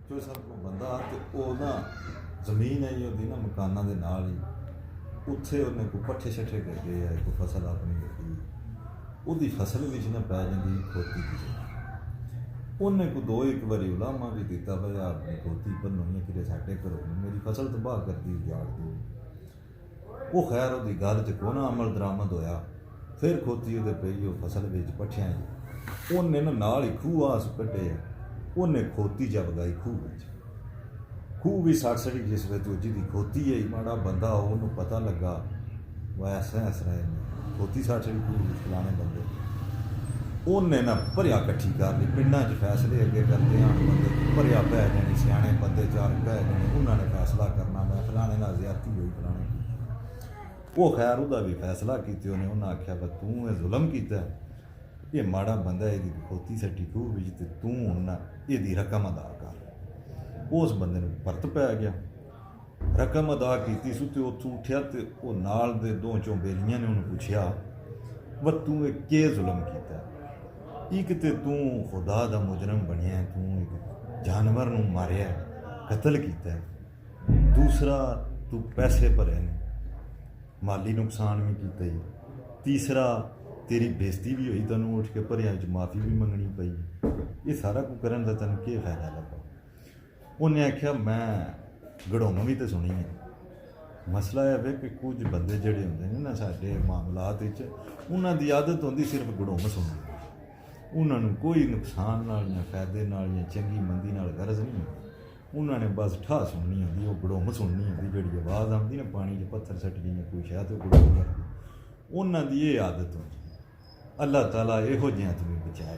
जो सब को बंदा तो वो ना जमीन है जी ना मकाना के नाल ही उत्थे उन्हें कोई पट्ठे शट्ठे कर गए है कोई फसल अपनी लगी उसकी फसल भी ना पै जाती खोती की उन्हें को दो एक बारी उलामा भी दिता भाई अपनी खोती बनो कि साढ़े घरों मेरी फसल तबाह कर दी जाड़ती वो खैर वो गल च को ना अमल दरामद होया फिर खोती वो पई वो फसल बेच पट्ठिया उन्हें ना नाल ही खूह आस कटे उन्हें खोती च बगाई खूह भी सड़ सड़ी जिस वे दूजी की खोती है माड़ा बंदा उन्होंने पता लगा वैसा ऐसा खोती सड़ सड़ी खूह फलाने बंदे उन्हें ना भरिया कट्ठी कर ली पिंडा च फैसले अगे करते हैं बंदे भरिया पै जाने सियाने बंदे चार पै जाने उन्होंने फैसला करना मैं फलाने ना ज्यादती हुई फलाने की वो खैर वह भी फैसला किया उन्हें आख्या ब तू ये जुल्म किया ये माड़ा बंदा ये खोती सट्टी खूह बिच तू हूँ ना ये रकम अदा कर उस बंदे ने परत पै गया रकम अदा की सू तो उतों उठिया तो वह नाल दे दो चों बेलियां ने उन्होंने पूछया व तू के जुल्म किया एक तो तू खुदा दा मुजरम बनया तू एक जानवर नूं मारिया कतल किया दूसरा तू पैसे भरे ने माली नुकसान भी किया तीसरा तेरी बेइज्जती भी हुई तेनों उठ के भरिया माफ़ी भी मंगनी पई ये सारा कुछ करन दा तैनूं की फायदा लगा उन्हें आख्या मैं गड़ौन भी तो सुनी है मसला यह है कि कुछ बंदे जोड़े होंगे ना साडे मामलात उन्हां दी आदत होंदी सिर्फ गड़ौन सुननी उन्होंने कोई नुकसान नाल या फायदे नाल या चंगी मंदी नाल गरज नहीं होती उन्होंने बस ठा सुननी होंदी वो गड़ौम सुननी होंदी जिहड़ी आवाज़ आती ना पानी च पत्थर सट गई कोई शायद तो गड़ौम करदी उन्हां दी ये आदत होंदी अल्लाह ताला इहो जिहियां तो बचाए।